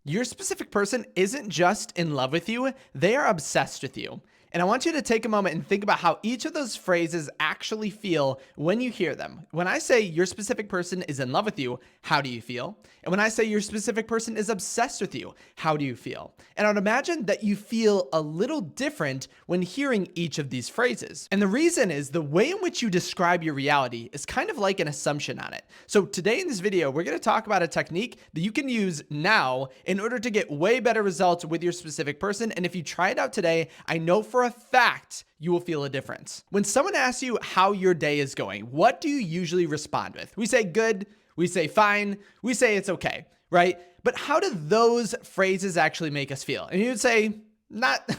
Your specific person isn't just in love with you, they are obsessed with you. And I want you to take a moment and think about how each of those phrases actually feel when you hear them. When I say your specific person is in love with you, how do you feel? And when I say your specific person is obsessed with you, how do you feel? And I would imagine that you feel a little different when hearing each of these phrases. And the reason is the way in which you describe your reality is kind of like an assumption on it. So today in this video, we're going to talk about a technique that you can use now in order to get way better results with your specific person. And if you try it out today, I know for a fact you will feel a difference. When someone asks you how your day is going, what do you usually respond with? We say good, we say fine, we say it's okay, right? But how do those phrases actually make us feel? And you would say, not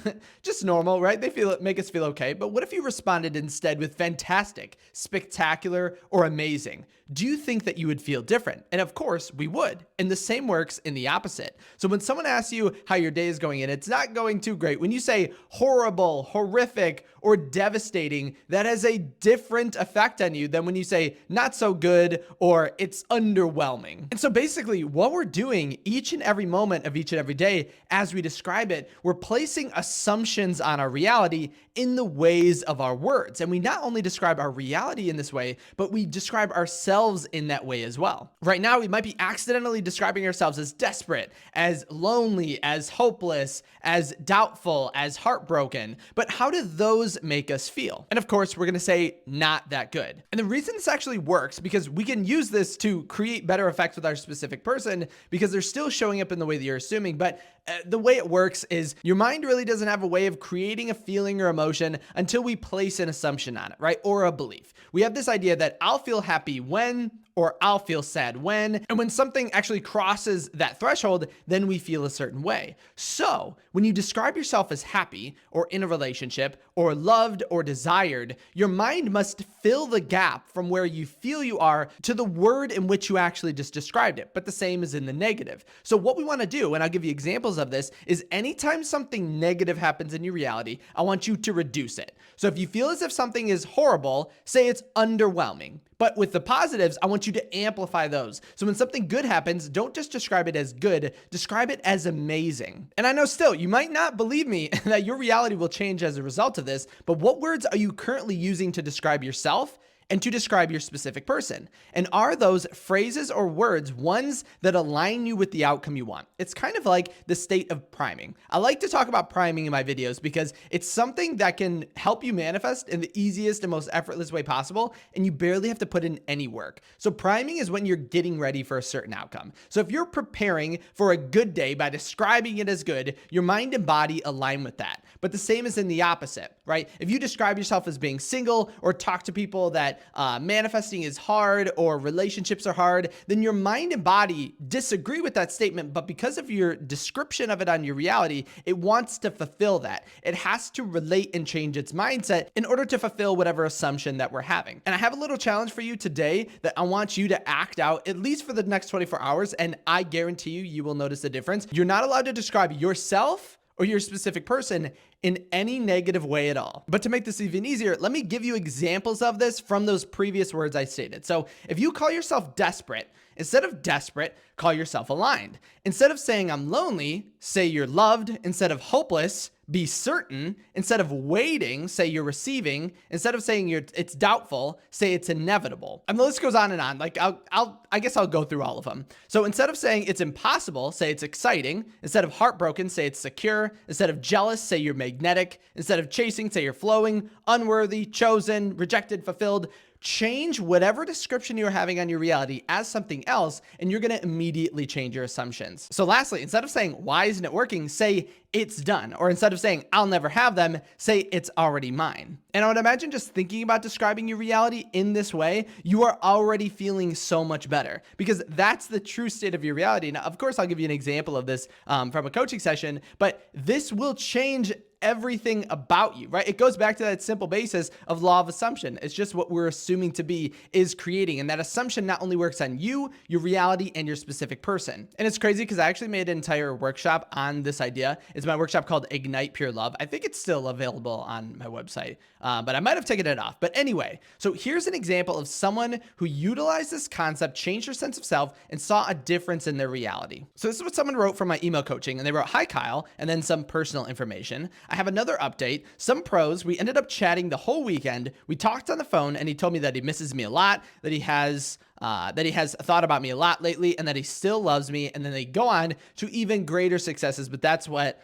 just normal, right? Make us feel okay. But what if you responded instead with fantastic, spectacular, or amazing? Do you think that you would feel different? And of course we would. And the same works in the opposite. So when someone asks you how your day is going and it's not going too great, when you say horrible, horrific, or devastating, that has a different effect on you than when you say not so good or it's underwhelming. And so basically what we're doing each and every moment of each and every day as we describe it, we're placing assumptions on our reality in the ways of our words. And we not only describe our reality in this way, but we describe ourselves in that way as well. Right now, we might be accidentally describing ourselves as desperate, as lonely, as hopeless, as doubtful, as heartbroken. But how do those make us feel? And of course, we're going to say not that good. And the reason this actually works because we can use this to create better effects with our specific person because they're still showing up in the way that you're assuming. But the way it works is your mind really doesn't have a way of creating a feeling or emotion until we place an assumption on it, right? Or a belief. We have this idea that I'll feel happy when, or I'll feel sad when, and when something actually crosses that threshold, then we feel a certain way. So when you describe yourself as happy or in a relationship or loved or desired, your mind must fill the gap from where you feel you are to the word in which you actually just described it, but the same is in the negative. So what we want to do, and I'll give you examples of this, is anytime something negative happens in your reality, I want you to reduce it. So if you feel as if something is horrible, say it's underwhelming. But with the positives, I want you to amplify those. So when something good happens, don't just describe it as good, describe it as amazing. And I know still, you might not believe me that your reality will change as a result of this, but what words are you currently using to describe yourself and to describe your specific person? And are those phrases or words ones that align you with the outcome you want? It's kind of like the state of priming. I like to talk about priming in my videos because it's something that can help you manifest in the easiest and most effortless way possible, and you barely have to put in any work. So priming is when you're getting ready for a certain outcome. So if you're preparing for a good day by describing it as good, your mind and body align with that. But the same is in the opposite, right? If you describe yourself as being single or talk to people that manifesting is hard or relationships are hard, then your mind and body disagree with that statement. But because of your description of it on your reality, it wants to fulfill that. It has to relate and change its mindset in order to fulfill whatever assumption that we're having. And I have a little challenge for you today that I want you to act out at least for the next 24 hours. And I guarantee you will notice a difference. You're not allowed to describe yourself or your specific person in any negative way at all. But to make this even easier, let me give you examples of this from those previous words I stated. So if you call yourself desperate, instead of desperate, call yourself aligned. Instead of saying I'm lonely, say you're loved. Instead of hopeless, be certain. Instead of waiting, say you're receiving. Instead of saying it's doubtful, say it's inevitable. And the list goes on and on. Like I guess I'll go through all of them. So instead of saying it's impossible, say it's exciting. Instead of heartbroken, say it's secure. Instead of jealous, say you're magnetic. Instead of chasing, say you're flowing. Unworthy, chosen, rejected, fulfilled. Change whatever description you're having on your reality as something else, and you're going to immediately change your assumptions. So lastly, instead of saying, why isn't it working? Say it's done. Or instead of saying, I'll never have them, say it's already mine. And I would imagine just thinking about describing your reality in this way, you are already feeling so much better because that's the true state of your reality. Now, of course, I'll give you an example of this from a coaching session, but this will change everything about you, right? It goes back to that simple basis of law of assumption. It's just what we're assuming to be is creating. And that assumption not only works on you, your reality, and your specific person. And it's crazy because I actually made an entire workshop on this idea. It's my workshop called Ignite Pure Love. I think it's still available on my website, but I might have taken it off. But anyway, so here's an example of someone who utilized this concept, changed their sense of self, and saw a difference in their reality. So this is what someone wrote from my email coaching, and they wrote, "Hi Kyle," and then some personal information. "I have another update. Some pros, we ended up chatting the whole weekend. We talked on the phone, and he told me that he misses me a lot, that he has thought about me a lot lately, and that he still loves me." And then they go on to even greater successes, but that's what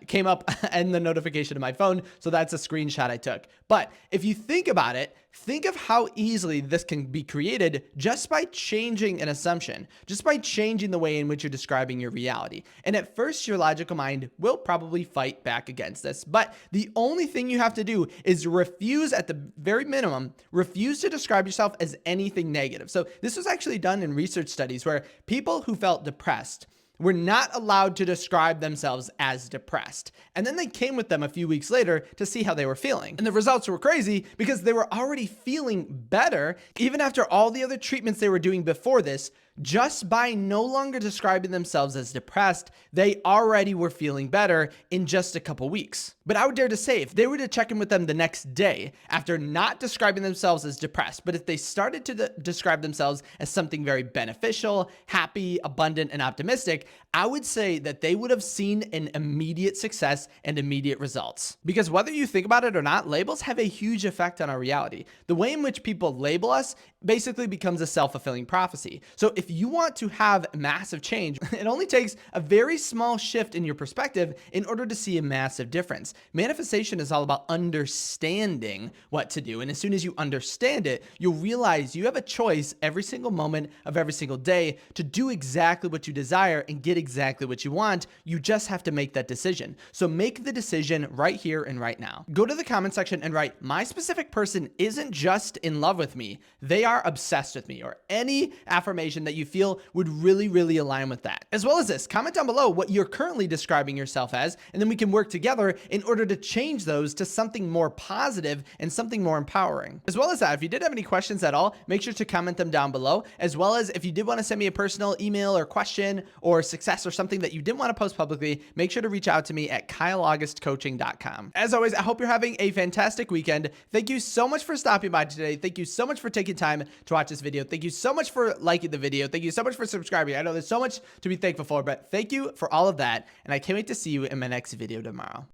came up in the notification of my phone. So that's a screenshot I took. But if you think about it, think of how easily this can be created just by changing an assumption, just by changing the way in which you're describing your reality. And at first, your logical mind will probably fight back against this. But the only thing you have to do is refuse, at the very minimum, refuse to describe yourself as anything negative. So this was actually done in research studies where people who felt depressed were not allowed to describe themselves as depressed. And then they came with them a few weeks later to see how they were feeling. And the results were crazy because they were already feeling better even after all the other treatments they were doing before this. Just by no longer describing themselves as depressed, they already were feeling better in just a couple weeks. But I would dare to say, if they were to check in with them the next day after not describing themselves as depressed, but if they started to describe themselves as something very beneficial, happy, abundant, and optimistic, I would say that they would have seen an immediate success and immediate results. Because whether you think about it or not, labels have a huge effect on our reality. The way in which people label us basically becomes a self-fulfilling prophecy. So if you want to have massive change, it only takes a very small shift in your perspective in order to see a massive difference. Manifestation is all about understanding what to do. And as soon as you understand it, you'll realize you have a choice every single moment of every single day to do exactly what you desire and get exactly what you want. You just have to make that decision. So make the decision right here and right now. Go to the comment section and write, "My specific person isn't just in love with me. They are obsessed with me," or any affirmation that you feel would really, really align with that. As well as this, comment down below what you're currently describing yourself as, and then we can work together in order to change those to something more positive and something more empowering. As well as that, if you did have any questions at all, make sure to comment them down below. As well as if you did want to send me a personal email or question or success or something that you didn't want to post publicly, make sure to reach out to me at kyleaugustcoaching.com. As always, I hope you're having a fantastic weekend. Thank you so much for stopping by today. Thank you so much for taking time to watch this video. Thank you so much for liking the video. Thank you so much for subscribing. I know there's so much to be thankful for, but thank you for all of that. And I can't wait to see you in my next video tomorrow.